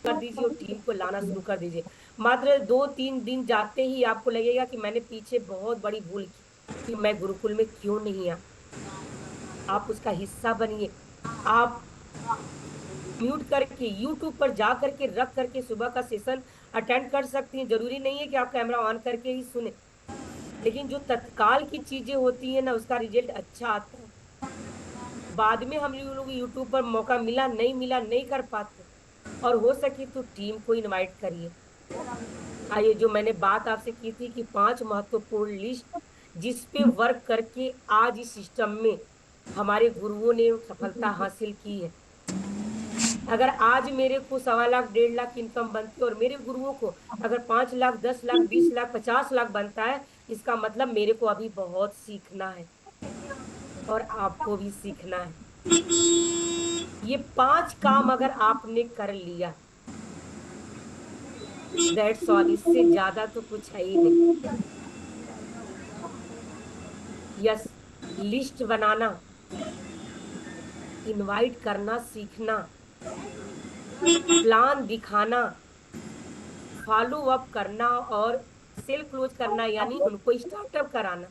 कर दीजिए और टीम को लाना शुरू कर दीजिए। मात्र 2-3 दिन जाते ही आपको लगेगा कि मैंने पीछे बहुत बड़ी भूल की, कि मैं गुरुकुल में क्यों नहीं आ। आप उसका हिस्सा बनिए। आप म्यूट करके यूट्यूब पर जा करके रख करके सुबह का सेशन अटेंड कर सकती हैं। जरूरी नहीं है कि आप कैमरा ऑन करके ही सुने, लेकिन जो तत्काल की चीजें होती है ना, उसका रिजल्ट अच्छा आता है। बाद में हम लोग यूट्यूब पर मौका मिला नहीं मिला नहीं कर पाते। और हो सके तो टीम को इनवाइट करिए। आइए, जो मैंने बात आपसे की थी कि 5 महत्वपूर्ण लिस्ट जिस पे वर्क करके आज इस सिस्टम में हमारे गुरुओं ने सफलता हासिल की है। अगर आज मेरे को 1.25 लाख 1.5 लाख इनकम बनती है और मेरे गुरुओं को अगर 5 लाख 10 लाख 20 लाख 50 लाख बनता है, इसका मतलब मेरे को अभी बहुत सीखना है और आपको भी सीखना है। ये 5 काम अगर आपने कर लिया, दैट्स ऑल, इससे ज्यादा तो कुछ है ही नहीं। यस, लिस्ट बनाना, इनवाइट करना सीखना, प्लान दिखाना, फॉलो अप करना और सेल क्लोज करना, यानी उनको स्टार्टअप कराना।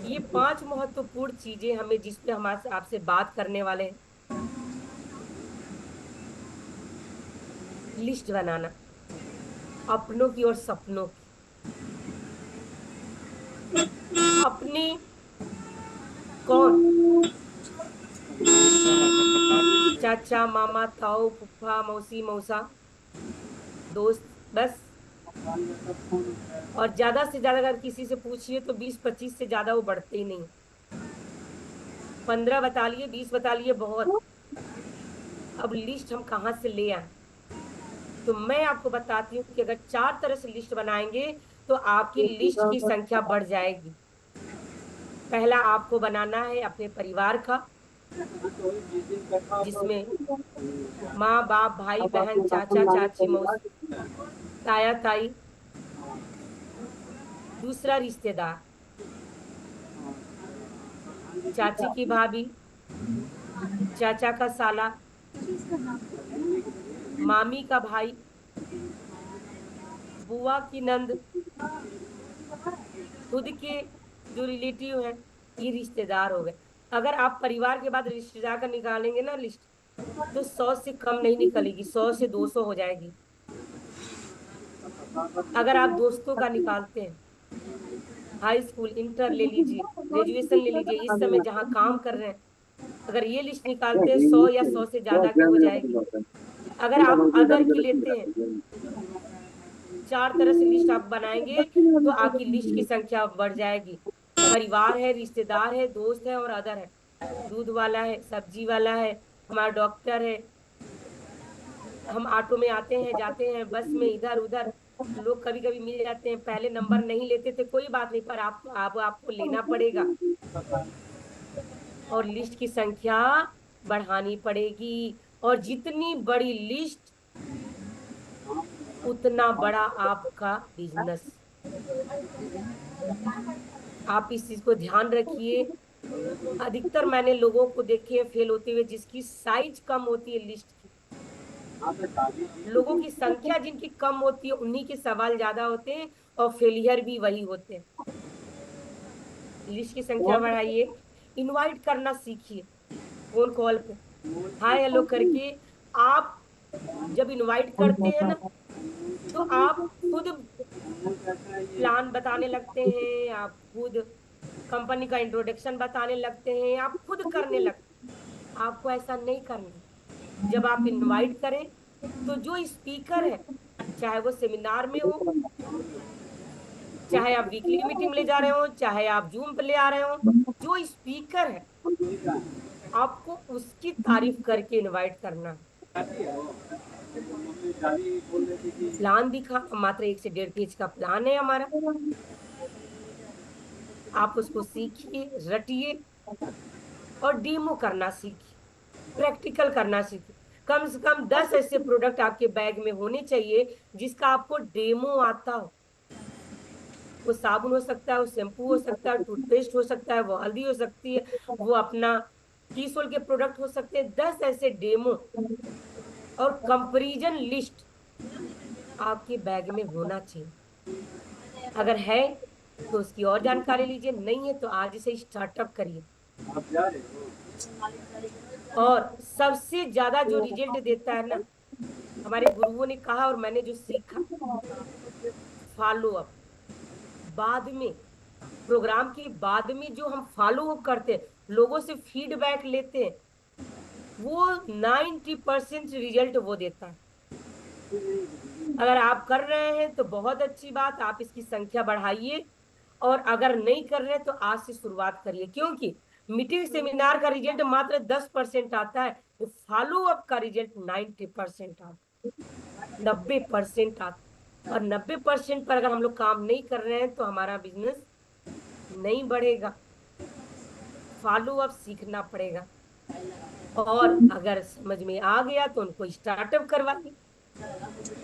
ये 5 महत्वपूर्ण चीजें हमें जिस पे हम आज आपसे बात करने वाले हैं। लिस्ट बनाना अपनों की और सपनों की। अपने कौन? चाचा मामा ताऊ फूफा मौसी मौसा, दोस्त, बस। और ज्यादा से ज्यादा अगर किसी से पूछिए तो 20-25 से ज्यादा वो बढ़ते ही नहीं। 15 बता लिए, 20 बता लिए, बहुत। अब लिस्ट हम कहाँ से ले आए? तो मैं आपको बताती हूँ कि अगर 4 तरह से लिस्ट बनाएंगे तो आपकी लिस्ट की संख्या बढ़ जाएगी। पहला आपको बनाना है अपने परिवार का, जिसमें माँ बाप भाई बहन चाचा चाची मौसी ताया ताई। दूसरा रिश्तेदार, चाची की भाभी, चाचा का साला, मामी का भाई, बुआ की नंद, खुद के जो रिलेटिव हैं, ये रिश्तेदार हो गए। अगर आप परिवार के बाद रिश्तेदार का निकालेंगे ना लिस्ट, तो 100 से कम नहीं निकलेगी, 100 से 200 हो जाएगी। अगर आप दोस्तों का निकालते हैं, हाई स्कूल इंटर ले लीजिए, ग्रेजुएशन ले लीजिए, इस समय जहाँ काम कर रहे हैं, अगर ये लिस्ट निकालते हैं 100 या 100 से ज्यादा की हो जाएगी। अगर आप अदर की लेते हैं, 4 तरह से लिस्ट आप बनाएंगे तो आपकी लिस्ट की संख्या बढ़ जाएगी। परिवार है, रिश्तेदार है, दोस्त है और अदर है। दूध वाला है, सब्जी वाला है, हमारा डॉक्टर है। हम ऑटो में आते हैं जाते हैं, बस में इधर उधर लोग कभी कभी मिल जाते हैं। पहले नंबर नहीं लेते थे, कोई बात नहीं, पर आपको लेना पड़ेगा और लिस्ट की संख्या बढ़ानी पड़ेगी। और जितनी बड़ी लिस्ट, उतना बड़ा आपका बिजनेस। आप इस चीज को ध्यान रखिए। अधिकतर मैंने लोगों को देखे हैं फेल होते हुए, जिसकी साइज कम होती है लिस्ट की। लोगों की संख्या जिनकी कम होती है, उन्हीं के सवाल ज्यादा होते हैं और फेलियर भी वही होते हैं। लिस्ट की संख्या बढ़ाइए, इनवाइट करना सीखिए। फोन कॉल पे हाय हेलो करके आप जब इनवाइट करते हैं ना, तो आप खुद प्लान बताने लगते हैं, आप खुद कंपनी का इंट्रोडक्शन बताने लगते हैं, आप खुद करने लगते हैं। आपको ऐसा नहीं करना। जब आप इनवाइट करें तो जो स्पीकर है, चाहे वो सेमिनार में हो, चाहे आप वीकली मीटिंग में ले जा रहे हो, चाहे आप जूम पे ले आ रहे हो, जो स्पीकर है आपको उसकी तारीफ करके इनवाइट करना। प्लान दिखा, मात्र 1 से 1.5 पेज का प्लान है हमारा। आप उसको सीखिए, रटिए और डेमो करना सीखिए, प्रैक्टिकल करना सीखिए। कम से कम 10 ऐसे प्रोडक्ट आपके बैग में होने चाहिए जिसका आपको डेमो आता हो। वो साबुन हो सकता है, वो शैम्पू हो सकता है, टूथपेस्ट हो सकता है, वो हल्दी हो सकती है, वो अपना टीसोल के प्रोडक्ट हो सकते हैं। 10 ऐसे डेमो और कंपैरिजन लिस्ट आपके बैग में होना चाहिए। अगर है तो उसकी और जानकारी लीजिए, नहीं है तो आज से स्टार्टअप करिए। और सबसे ज्यादा जो रिजल्ट देता है ना, हमारे गुरुओं ने कहा और मैंने जो सीखा, फॉलो अप। बाद में, प्रोग्राम के बाद में जो हम फॉलो अप करते हैं, लोगों से फीडबैक लेते हैं, वो 90% रिजल्ट वो देता है। अगर आप कर रहे हैं तो बहुत अच्छी बात, आप इसकी संख्या बढ़ाइए। और अगर नहीं कर रहे तो आज से शुरुआत करिए, क्योंकि मीटिंग सेमिनार का रिजल्ट मात्र 10% आता है, तो फॉलो अप का रिजल्ट 90% आता है, 90% आता है। और 90% पर अगर हम लोग काम नहीं कर रहे हैं तो हमारा बिजनेस नहीं बढ़ेगा। फॉलो अप सीखना पड़ेगा। और अगर समझ में आ गया तो उनको स्टार्टअप करवाइए,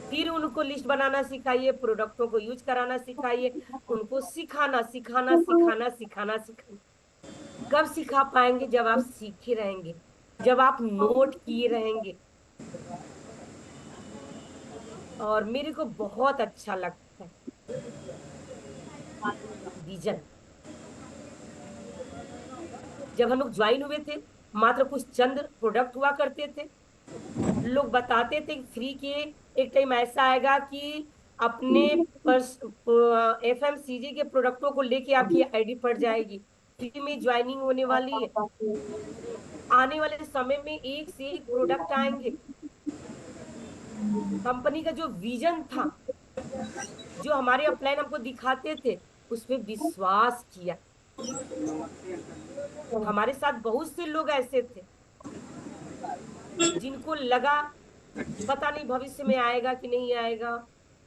फिर उनको लिस्ट बनाना सिखाइए, प्रोडक्टों को यूज कराना सिखाइए, उनको सिखाना सिखाना सिखाना सिखाना सिखाना। कब सिखा पाएंगे? जब आप सीखे रहेंगे, जब आप नोट किए रहेंगे। और मेरे को बहुत अच्छा लगता है विजन। जब हम लोग ज्वाइन हुए थे, मात्र कुछ चंद प्रोडक्ट हुआ करते थे। लोग बताते थे फ्री के, एक टाइम ऐसा आएगा कि अपने एफएमसीजी के प्रोडक्टों को लेके आपकी आईडी पड़ जाएगी, फ्री में ज्वाइनिंग होने वाली है। आने वाले समय में एक से एक प्रोडक्ट आएंगे। कंपनी का जो विजन था, जो हमारे अपलाइन हमको दिखाते थे, उसमें विश्वास किया। हमारे साथ बहुत से लोग ऐसे थे जिनको लगा पता नहीं भविष्य में आएगा कि नहीं आएगा,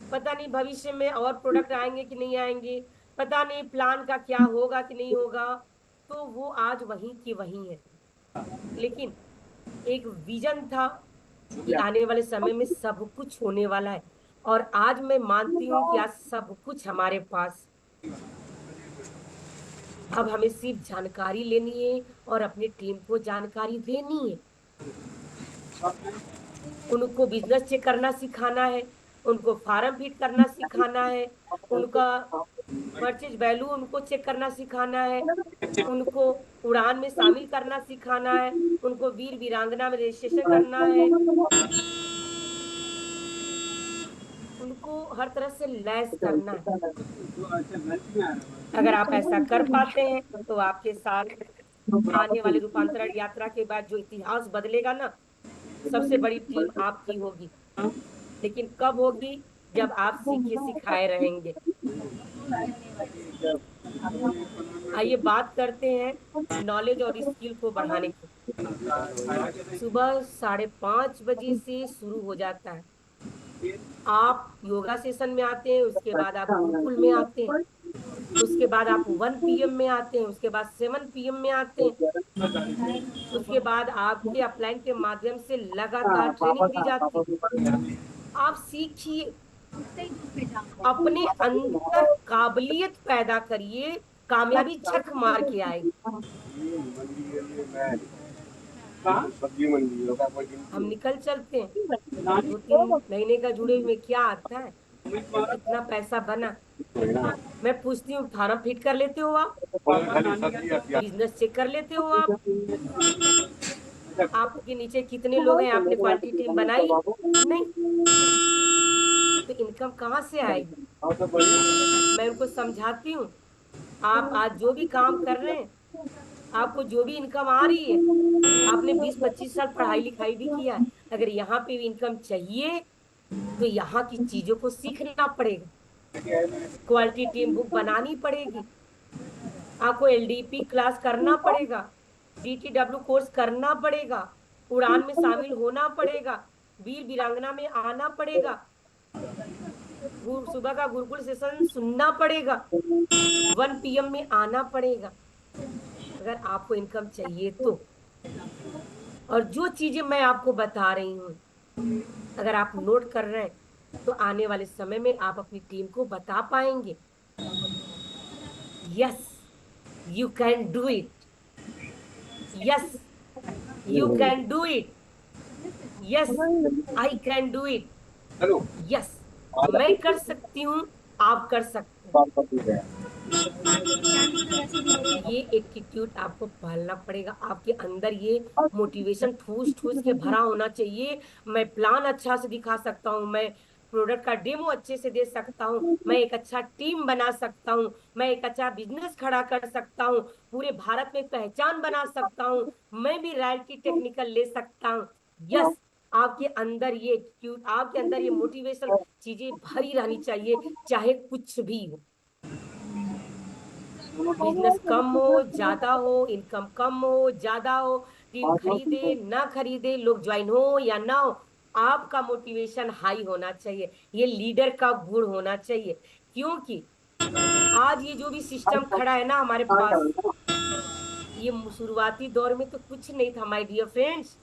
पता नहीं भविष्य में और प्रोडक्ट आएंगे कि नहीं आएंगे, पता नहीं प्लान का क्या होगा कि नहीं होगा। तो वो आज वहीं की वहीं है। लेकिन एक विजन था कि आने वाले समय में सब कुछ होने वाला है। और आज मैं मानती हूँ कि आज सब कुछ हमारे पास। अब हमें सिर्फ जानकारी लेनी है और अपनी टीम को जानकारी देनी है। उनको बिजनेस चेक करना सिखाना है, उनको फार्म फिट करना सिखाना है, उनका परचेज वैल्यू उनको चेक करना सिखाना है, उनको उड़ान में शामिल करना सिखाना है, उनको वीर वीरांगना में रजिस्ट्रेशन करना है, उनको हर तरह से लैस करना है। अगर आप ऐसा कर पाते हैं तो आपके साथ आने वाले रूपांतरण यात्रा के बाद जो इतिहास बदलेगा ना, सबसे बड़ी टीम आपकी होगी। लेकिन कब होगी? जब आप सीखे सिखाए रहेंगे। आइए बात करते हैं नॉलेज और स्किल को बढ़ाने की। सुबह 5:30 बजे से शुरू हो जाता है। आप योगा सेशन में आते हैं, उसके बाद आप गुरुकुल में आते हैं, उसके बाद आप 1 PM में आते हैं, उसके बाद 7 PM में आते हैं, उसके बाद आपके अपलाइन के माध्यम से लगातार ट्रेनिंग दी जाती है। आप सीखिए, अपने अंदर काबिलियत पैदा करिए, कामयाबी छक मार के आएगी। हम निकल चलते हैं, 2-3 महीने का जुड़े हुए क्या आता है, कितना पैसा बना। मैं पूछती हूँ, फार्म फिट कर लेते हो आप? बिजनेस चेक कर लेते हो आप? आपके नीचे कितने लोग हैं? आपने क्वालिटी टीम बनाई? नहीं। तो इनकम कहाँ से आएगी? मैं उनको समझाती हूँ, आप आज जो भी काम कर रहे हैं, आपको जो भी इनकम आ रही है, आपने 20-25 साल पढ़ाई लिखाई भी किया है। अगर यहाँ पे भी इनकम चाहिए तो यहाँ की चीजों को सीखना पड़ेगा, क्वालिटी टीम बुक बनानी पड़ेगी, आपको LDP क्लास करना पड़ेगा, DTW कोर्स करना पड़ेगा, उड़ान में शामिल होना पड़ेगा, वीर वीरांगना में आना पड़ेगा, सुबह का गुरुकुल सेशन सुनना पड़ेगा, 1 PM में आना पड़ेगा, अगर आपको इनकम चाहिए तो। और जो चीजें मैं आपको बता रही हूँ, अगर आप नोट कर रहे हैं तो आने वाले समय में आप अपनी टीम को बता पाएंगे, yes you can do it, yes you can do it. Yes, I can do it. Hello. Yes, मैं कर सकती हूँ, आप कर सकते हैं। ये एटीट्यूड आपको पालना पड़ेगा। आपके अंदर ये मोटिवेशन ठूस ठूस के भरा होना चाहिए। मैं प्लान अच्छा से दिखा सकता हूँ, मैं प्रोडक्ट का डेमो अच्छे से दे सकता हूँ, मैं एक अच्छा टीम बना सकता हूँ, मैं एक अच्छा बिजनेस खड़ा कर सकता हूँ, पूरे भारत में पहचान बना सकता हूँ, मैं भी रॉयल्टी टेक्निकल ले सकता हूँ। यस, आपके अंदर ये एटीट्यूड, आपके अंदर ये मोटिवेशन चीजें भरी रहनी चाहिए, चाहे कुछ भी हो। बिजनेस कम हो ज्यादा हो, इनकम कम हो ज्यादा हो, टीम खरीदे ना खरीदे, लोग ज्वाइन हो या ना हो, आपका मोटिवेशन हाई होना चाहिए। ये लीडर का गुण होना चाहिए। क्योंकि आज ये जो भी सिस्टम खड़ा है ना हमारे पास, ये शुरुआती दौर में तो कुछ नहीं था माय डियर फ्रेंड्स।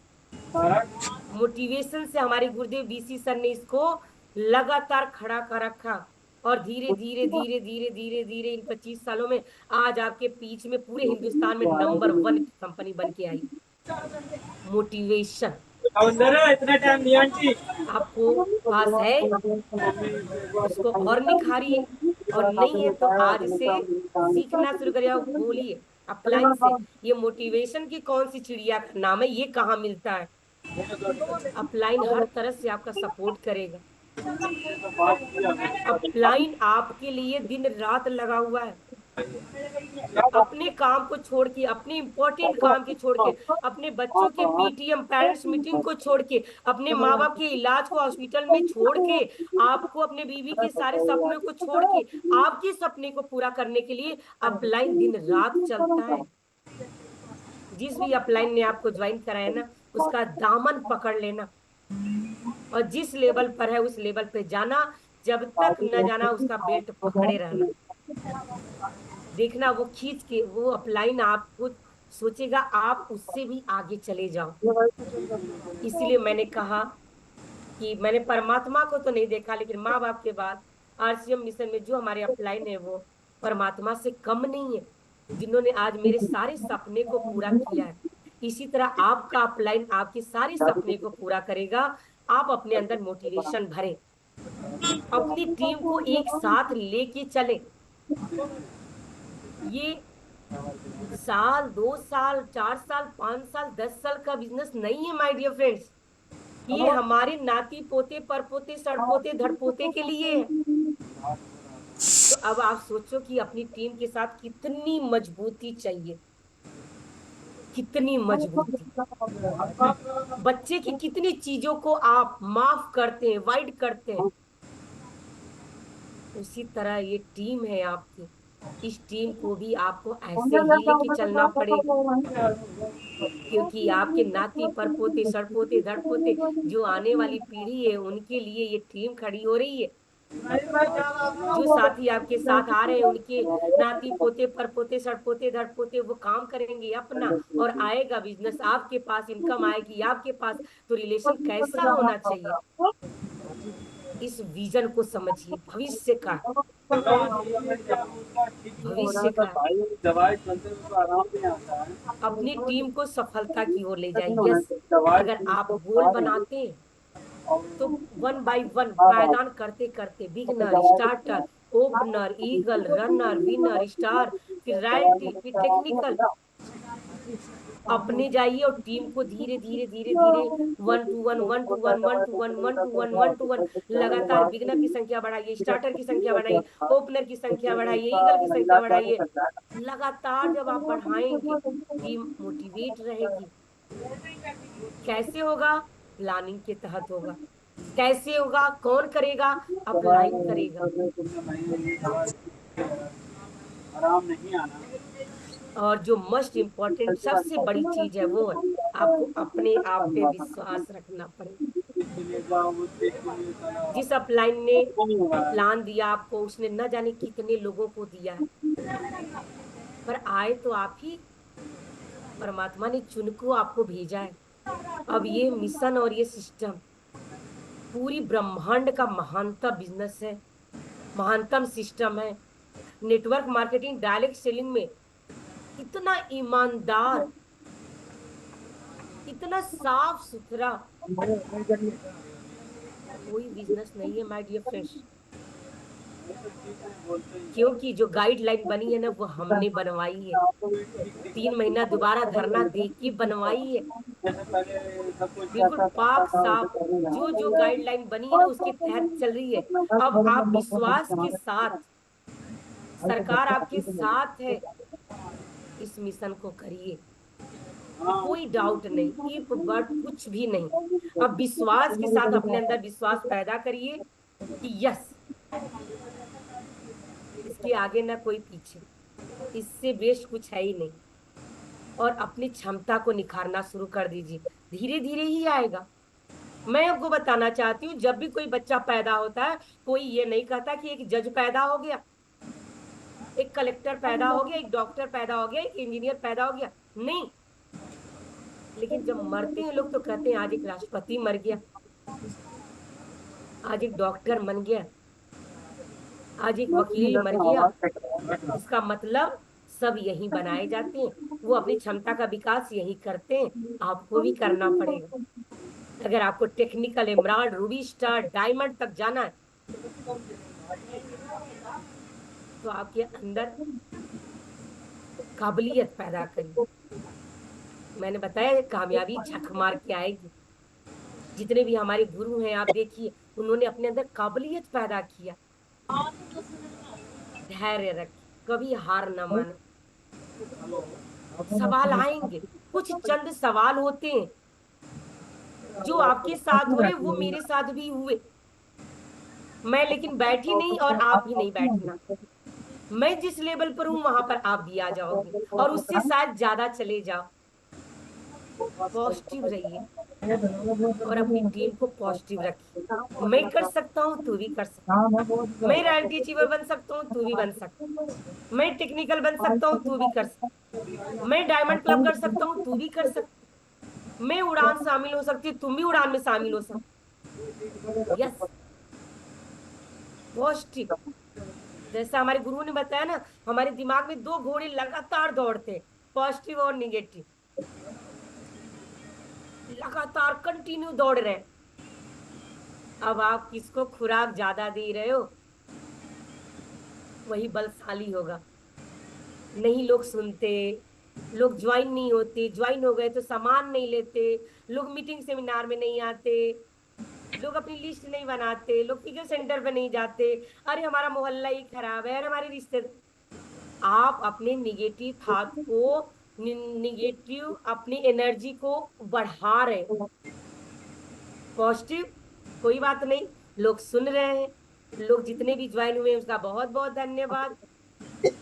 मोटिवेशन से हमारे गुरुदेव बीसी सर ने इसको लगातार खड़ा कर रखा, और धीरे धीरे धीरे धीरे धीरे धीरे इन 25 सालों में आज आपके बीच में पूरे हिंदुस्तान में नंबर 1 कंपनी बन के आई। मोटिवेशन अंदर है, इतना टाइम नहीं आंटी। आपको पास है, उसको और निखारिए, और नहीं है तो आज से सीखना शुरू करिए और बोलिए अपलाइन से, ये मोटिवेशन की कौन सी चिड़िया का नाम है, ये कहाँ मिलता है। अपलाइन हर तरह से आपका सपोर्ट करेगा। अपलाइन आपके लिए दिन रात लगा हुआ है। अपने काम को छोड़ के, अपने इंपॉर्टेंट काम के छोड़ के, अपने बच्चों के पीटीएम पेरेंट्स मीटिंग को छोड़ के, अपने माँ बाप के इलाज को हॉस्पिटल में छोड़ के, आपको अपने बीवी के सारे सपनों को छोड़ के, आपके सपने को पूरा करने के लिए अपलाइन दिन रात चलता है। जिस भी अपलाइन ने आपको ज्वाइन कराया ना, उसका दामन पकड़ लेना, और जिस लेवल पर है उस लेवल पे जाना, जब तक न जाना उसका बेल्ट पकड़े रहना। देखना वो खींच के वो अपलाइन आपको सोचेगा आप उससे भी आगे चले जाओ। इसीलिए मैंने कहा कि मैंने परमात्मा को तो नहीं देखा, लेकिन माँ बाप के बाद आरसीएम मिशन में जो हमारे अपलाइन है वो परमात्मा से कम नहीं है, जिन्होंने आज मेरे सारे सपने को पूरा किया है। इसी तरह आपका अपलाइन आपके सारे सपने को पूरा करेगा। आप अपने अंदर मोटिवेशन भरें, अपनी टीम को एक साथ लेके चले। ये साल 2 साल 4 साल 5 साल 10 साल का बिजनेस नहीं है माय डियर फ्रेंड्स। ये हमारे नाती पोते परपोते सड़पोते धड़पोते के लिए है। तो अब आप सोचो कि अपनी टीम के साथ कितनी मजबूती चाहिए, कितनी मजबूती। बच्चे की कितनी चीजों को आप माफ करते हैं, वाइड करते हैं, उसी तरह ये टीम है आपकी। इस टीम को भी आपको ऐसे ही लेके चलना पड़ेगा, क्योंकि आपके नाती परपोते सड़पोते धड़पोते जो आने वाली पीढ़ी है उनके लिए ये टीम खड़ी हो रही है। जो साथी आपके साथ आ रहे हैं उनके नाती पोते परपोते सड़पोते धड़पोते वो काम करेंगे अपना, और आएगा बिजनेस आपके पास, इनकम आएगी आपके पास। तो रिलेशन कैसा होना चाहिए, इस विजन को समझिए, भविष्य का, भविष्य का। दवाई चलते तो आराम नहीं आता है। अपनी टीम को सफलता की ओर ले जाए। यस, अगर आप गोल बनाते हैं तो 1 बाय 1 पायदान करते करते, beginner starter opener eagle runner winner star, फिर रॉयल्टी, फिर टेक्निकल, अपने जाइए और टीम को धीरे धीरे धीरे धीरे 1 to 1 1 to 1 1 to 1 1 to 1 1 to 1 लगातार बिगनर की संख्या बढ़ाइए, स्टार्टर की संख्या बढ़ाइए, ओपनर की संख्या बढ़ाइए, ईगल की संख्या बढ़ाइए। लगातार जब आप बढ़ाएंगे टीम मोटिवेट रहेगी। कैसे होगा, प्लानिंग के तहत होगा। कैसे होगा, कौन करेगा, अपलाइन करेगा। आराम नहीं आना। और जो मोस्ट इम्पोर्टेंट सबसे बड़ी चीज है वो है आपको अपने आप पे विश्वास रखना पड़ेगा। जिस अपलाइन ने प्लान दिया आपको, उसने न जाने कितने लोगों को दिया है, पर आए तो आप ही, परमात्मा ने चुन को आपको भेजा है। अब ये मिशन और ये सिस्टम पूरी ब्रह्मांड का महानतम बिजनेस है, महानतम सिस्टम है। नेटवर्क मार्केटिंग डायरेक्ट सेलिंग में इतना ईमानदार, इतना साफ सुथरा कोई बिजनेस नहीं है माय डियर फ्रेंड्स, ये तो ठीक है, बोलते ही है। क्योंकि जो गाइडलाइन बनी है ना वो हमने बनवाई है। तीन महीना दोबारा धरना दे के बनवाई है, जैसे पहले सब कुछ बिल्कुल कैसा पाक था वैसे साफ। करेगा। जो जो गाइडलाइन बनी है ना उसके तहत चल रही है। अब आप विश्वास के साथ, सरकार आपके साथ है, इस मिशन को करिए। हाँ। कोई डाउट नहीं, इफ बट कुछ भी नहीं। अब विश्वास के साथ अपने अंदर विश्वास पैदा करिए कि यस, इसके आगे ना कोई पीछे, इससे बेस्ट कुछ है ही नहीं। और अपनी क्षमता को निखारना शुरू कर दीजिए, धीरे धीरे ही आएगा। मैं आपको बताना चाहती हूँ, जब भी कोई बच्चा पैदा होता है, कोई ये नहीं कहता कि एक जज पैदा हो गया, एक कलेक्टर पैदा हो गया, एक डॉक्टर पैदा हो गया, एक इंजीनियर पैदा हो गया, नहीं। लेकिन जब मरते हैं लोग तो कहते हैं आज एक राष्ट्रपति मर गया, आज एक डॉक्टर बन गया, आज एक वकील मर गया। इसका मतलब सब यही बनाए जाते हैं, वो अपनी क्षमता का विकास यही करते हैं। आपको भी करना पड़ेगा। अगर आपको technical emerald Ruby star diamond तक जाना है तो आपके अंदर काबिलियत पैदा करिए। मैंने बताया कामयाबी झक मार के आएगी। जितने भी हमारे गुरु हैं आप देखिए, उन्होंने अपने अंदर काबिलियत पैदा किया। धैर्य रखिए, कभी हार न माने। सवाल आएंगे, कुछ चंद सवाल होते हैं जो आपके साथ हो रहे वो मेरे साथ भी हुए। मैं लेकिन बैठी नहीं और आप भी नहीं बैठना। मैं जिस लेवल पर हूं वहां पर आप भी आ जाओगे और उससे शायद ज्यादा चले जाओ। पॉजिटिव रहिए और अपनी टीम को पॉजिटिव रखिए। मैं कर सकता हूँ तू भी कर सकता, मैं रैंक अचीवर बन सकता हूँ तू भी बन सकता, मैं टेक्निकल बन सकता हूँ तू भी कर सकता, मैं डायमंड क्लब कर सकता हूँ तू भी कर सकता, मैं उड़ान शामिल हो सकती, तुम भी उड़ान में शामिल हो सकते। Yes, positive. जैसा हमारे गुरु ने बताया ना, हमारे दिमाग में दो घोड़े लगातार दौड़ते हैं, पॉजिटिव और निगेटिव, लगातार कंटिन्यू दौड़ रहे हैं। अब आप किसको खुराक ज्यादा दे रहे हो वही बलशाली होगा। नहीं लोग सुनते, लोग ज्वाइन नहीं होते, ज्वाइन हो गए तो सामान नहीं लेते, लोग मीटिंग सेमिनार में नहीं आते, लोग अपनी लिस्ट नहीं बनाते, लोग फिगर सेंटर पे नहीं जाते। अरे हमारा मोहल्ला ही खराब है, अरे हमारे रिश्ते। आप अपने निगेटिव थॉट को, निगेटिव अपनी एनर्जी को बढ़ा रहे। पॉजिटिव, कोई बात नहीं, लोग सुन रहे हैं। लोग जितने भी ज्वाइन हुए हैं उसका बहुत बहुत धन्यवाद।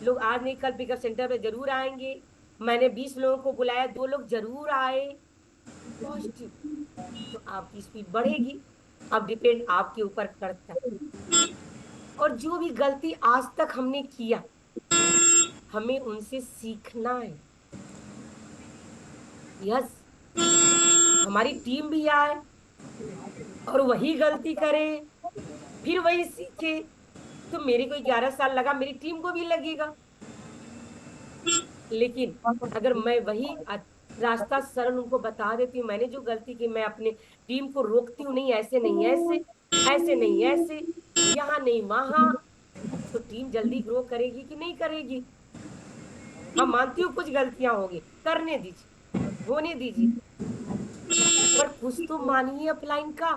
लोग आज नहीं कल पिकअप सेंटर पे जरूर आएंगे। मैंने 20 लोगों को बुलाया, 2 लोग जरूर आए। पॉजिटिव, तो आपकी स्पीड बढ़ेगी। अब डिपेंड आपके ऊपर करता है। और जो भी गलती आज तक हमने किया, हमें उनसे सीखना है। यस, हमारी टीम भी आए और वही गलती करे, फिर वही सीखे, तो मेरे को 11 साल लगा, मेरी टीम को भी लगेगा। लेकिन अगर मैं वही रास्ता सरल उनको बता देती हूँ, मैंने जो गलती की, मैं अपने टीम को रोकती हूँ, नहीं ऐसे नहीं ऐसे, ऐसे नहीं ऐसे, यहाँ नहीं वहां, तो टीम जल्दी ग्रो करेगी कि नहीं करेगी। हम मानती हूँ कुछ गलतियां होगी, करने दीजिए, होने दीजिए, पर कुछ तो मानिए अपलाइन का।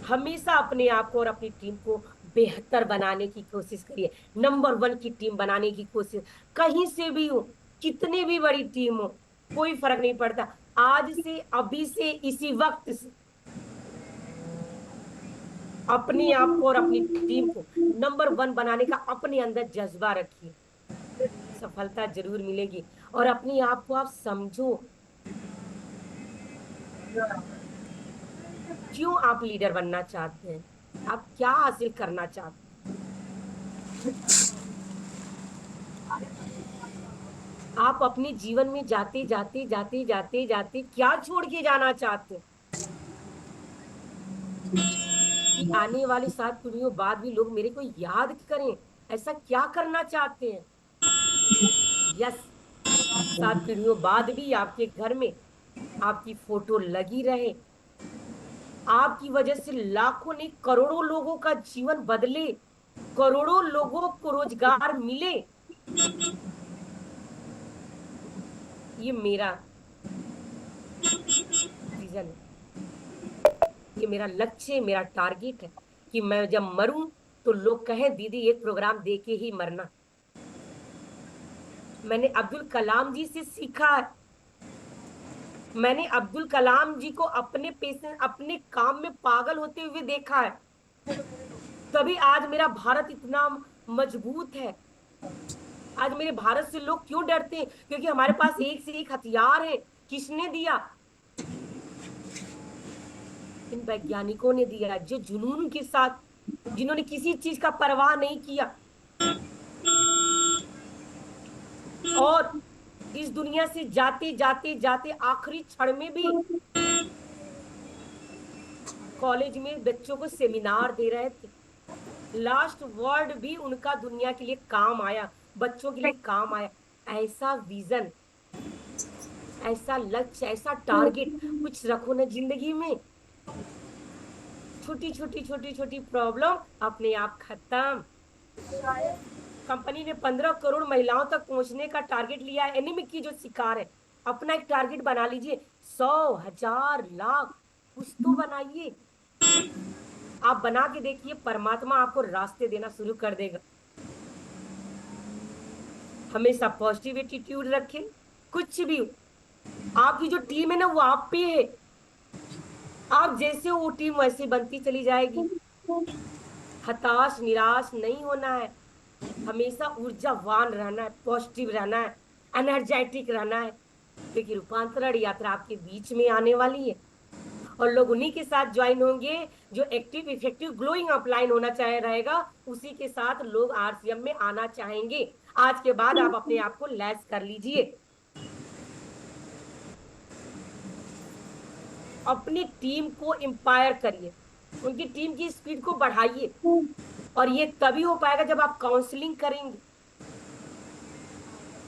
हमेशा अपने आप को और अपनी टीम को बेहतर बनाने की कोशिश करिए, नंबर 1 की टीम बनाने की कोशिश। कहीं से भी हो, कितनी भी बड़ी टीम हो, कोई फर्क नहीं पड़ता। आज से, अभी से, इसी वक्त से अपने आप को और अपनी टीम को नंबर 1 बनाने का अपने अंदर जज्बा रखिए, सफलता जरूर मिलेगी। और अपने आप को आप समझो, क्यों आप लीडर बनना चाहते हैं, आप क्या हासिल करना चाहते हैं, आप अपने जीवन में जाते जाते जाते जाते जाते क्या छोड़ के जाना चाहते हैं, कि आने वाली 7 पीढ़ियों बाद भी लोग मेरे को याद करें, ऐसा क्या करना चाहते हैं। यस, 7 पीढ़ियों बाद भी आपके घर में आपकी फोटो लगी रहे, आपकी वजह से लाखों नहीं करोड़ों लोगों का जीवन बदले, करोड़ों लोगों को रोजगार मिले। ये मेरा विजन है, ये मेरा लक्ष्य है, मेरा टारगेट है कि मैं जब मरूं तो लोग कहें दीदी एक प्रोग्राम दे के ही मरना। मैंने अब्दुल कलाम जी से सीखा है, मैंने अब्दुल कलाम जी को अपने पेशेंट अपने काम में पागल होते हुए देखा है, तभी आज मेरा भारत इतना मजबूत है। आज मेरे भारत से लोग क्यों डरते हैं? क्योंकि हमारे पास एक से एक हथियार है। किसने दिया? इन वैज्ञानिकों ने दिया, जो जुनून के साथ, जिन्होंने किसी चीज का परवाह नहीं किया और इस दुनिया से जाते जाते जाते आखिरी क्षण में भी कॉलेज में बच्चों को सेमिनार दे रहे थे। लास्ट वर्ड भी उनका दुनिया के लिए काम आया, बच्चों के लिए काम आया। ऐसा विजन, ऐसा लक्ष्य, ऐसा टारगेट कुछ रखो ना जिंदगी में। छोटी छोटी छोटी छोटी प्रॉब्लम अपने आप खत्म। कंपनी ने 15 करोड़ महिलाओं तक पहुंचने का टारगेट लिया है। एनीमिक की जो शिकार है, अपना एक टारगेट बना लीजिए। 100, 1000, लाख, कुछ तो बनाइए। आप बना के देखिए, परमात्मा आपको रास्ते देना शुरू कर देगा। हमेशा पॉजिटिव एटीट्यूड रखें, कुछ भी हो। आपकी जो टीम है ना वो आप पे है, आप जैसे हो वो टीम वैसे बनती चली जाएगी। हताश निराश नहीं होना है, हमेशा ऊर्जावान रहना है, पॉजिटिव रहना है, एनर्जेटिक रहना है, क्योंकि रूपांतरण यात्रा आपके बीच में आने वाली है। और लोग उन्हीं के साथ ज्वाइन होंगे जो एक्टिव इफेक्टिव ग्लोइंग अपलाइन होना चाहे रहेगा, उसी के साथ लोग आरसीएम में आना चाहेंगे। आज के बाद आप अपने आप को लैस कर लीजिए, अपनी टीम को एम्पायर करिए, उनकी टीम की स्पीड को बढ़ाइए। और ये तभी हो पाएगा जब आप काउंसलिंग करेंगे।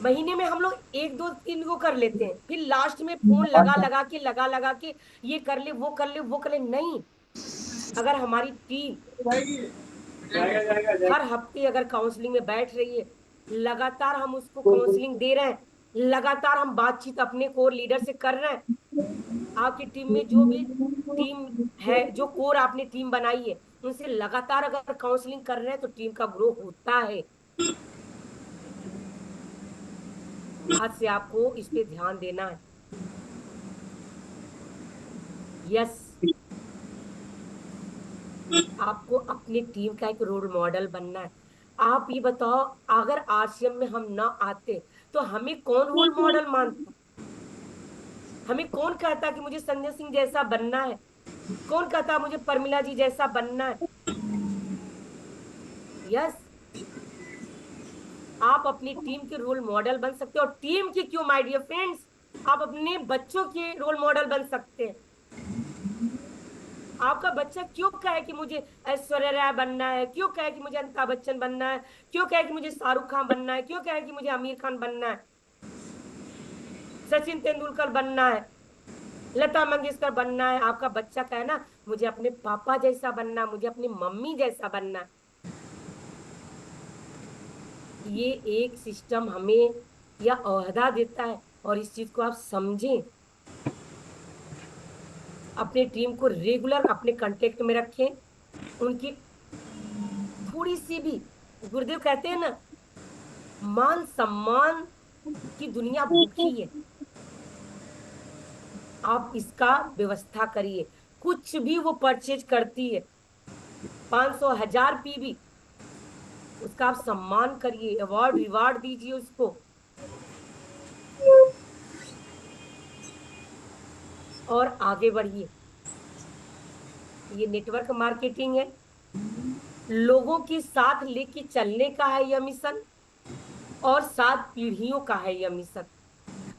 महीने में हम लोग 1 2 3 को कर लेते हैं, फिर लास्ट में फोन लगा लगा के ये कर ले वो कर ले वो कर ले, नहीं। अगर हमारी टीम जाएगा जाएगा हर जाएगा। हफ्ते अगर काउंसलिंग में बैठ रही है, लगातार हम उसको काउंसलिंग दे रहे हैं, लगातार हम बातचीत अपने कोर लीडर से कर रहे हैं, आपकी टीम में जो भी टीम है, जो कोर आपने टीम बनाई है, उनसे लगातार अगर काउंसलिंग कर रहे हैं तो टीम का ग्रो होता है। आज से आपको इस पे ध्यान देना है। यस, आपको अपनी टीम का एक रोल मॉडल बनना है। आप ये बताओ, अगर आरसीएम में हम ना आते तो हमें कौन रोल मॉडल मानता? हमें कौन कहता कि मुझे संजय सिंह जैसा बनना है? कौन कहता मुझे परमिला जी जैसा बनना है? यस, आप अपनी टीम के रोल मॉडल बन सकते हो। और टीम के क्यों माय डियर फ्रेंड्स, आप अपने बच्चों के रोल मॉडल बन सकते हैं। आपका बच्चा क्यों कहे कि मुझे ऐश्वर्या राय बनना है, क्यों कहे कि मुझे अमिताभ बच्चन बनना है, क्यों कहे कि मुझे शाहरुख खान बनना है, क्यों कहे कि मुझे आमिर खान बनना है, सचिन तेंदुलकर बनना है, लता मंगेशकर बनना है। आपका बच्चा कहे ना मुझे अपने पापा जैसा बनना, मुझे अपनी मम्मी जैसा बनना। ये एक सिस्टम हमें या ओहदा देता है, और इस चीज को आप समझें। अपने टीम को रेगुलर अपने कांटेक्ट में रखें, उनकी थोड़ी सी भी, गुरुदेव कहते हैं ना, मान सम्मान की दुनिया भूखी है। आप इसका व्यवस्था करिए। कुछ भी वो परचेज करती है, 500 1000 पीवी, उसका आप सम्मान करिए, अवार्ड रिवार्ड दीजिए उसको, और आगे बढ़िए। ये नेटवर्क मार्केटिंग है, लोगों के साथ लेके चलने का है यह मिशन, और 7 पीढ़ियों का है यह मिशन।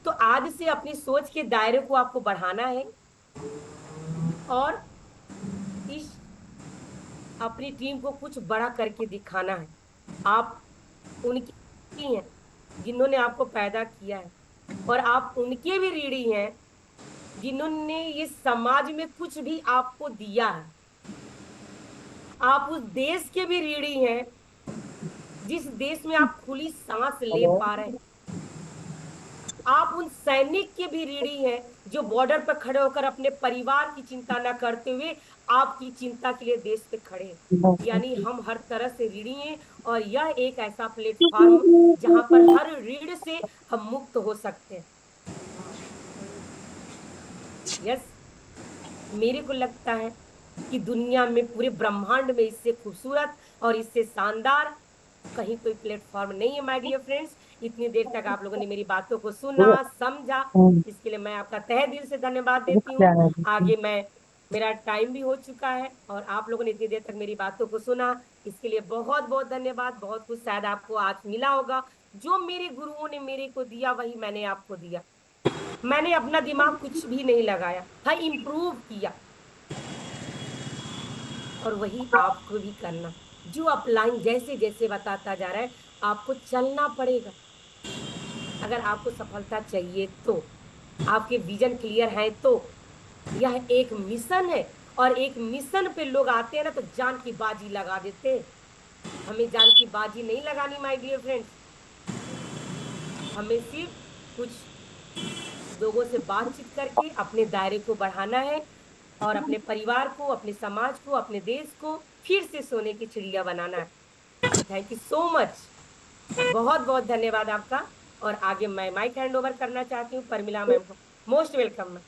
तो आज से अपनी सोच के दायरे को आपको बढ़ाना है, और इस अपनी टीम को कुछ बड़ा करके दिखाना है। आप उनकी हैं जिन्होंने आपको पैदा किया है, और आप उनके भी ऋणी हैं जिन्होंने ये समाज में कुछ भी आपको दिया है। आप उस देश के भी ऋणी हैं जिस देश में आप खुली सांस ले हेलो। पा रहे हैं। आप उन सैनिक के भी ऋणी हैं जो बॉर्डर पर खड़े होकर अपने परिवार की चिंता न करते हुए आपकी चिंता के लिए देश पे खड़े हैं। यानी हम हर तरह से ऋणी हैं और यह एक ऐसा प्लेटफॉर्म जहां पर हर ऋण से हम मुक्त हो सकते हैं। यस, मेरे को लगता है कि दुनिया में पूरे ब्रह्मांड में इससे खूबसूरत और इससे शानदार कहीं कोई प्लेटफॉर्म नहीं है। माय डियर फ्रेंड्स, इतनी देर तक आप लोगों ने मेरी बातों को सुना, समझा, इसके लिए मैं आपका तहे दिल से धन्यवाद देती हूँ। आगे मेरा टाइम भी हो चुका है और आप लोगों ने इतनी देर तक मेरी बातों को सुना, इसके लिए बहुत बहुत धन्यवाद। बहुत कुछ शायद आपको आज मिला होगा। जो मेरे गुरुओं ने मेरे को दिया वही मैंने आपको दिया। मैंने अपना दिमाग कुछ भी नहीं लगाया था, इम्प्रूव किया, और वही आपको भी करना। जो अपलाइन जैसे जैसे बताता जा रहा है, आपको चलना पड़ेगा। अगर आपको सफलता चाहिए तो, आपके विजन क्लियर है तो, यह एक मिशन है। और एक मिशन पे लोग आते हैं ना तो जान की बाजी लगा देते हैं। हमें जान की बाजी नहीं लगानी माय डियर फ्रेंड्स। हमें सिर्फ कुछ लोगों से बातचीत करके अपने दायरे को बढ़ाना है और अपने परिवार को, अपने समाज को, अपने देश को फिर से सोने की चिड़िया बनाना है। Thank you so much. बहुत बहुत धन्यवाद आपका। और आगे मैं माइक हैंड ओवर करना चाहती हूँ परमिला मैम को। Most welcome ma'am.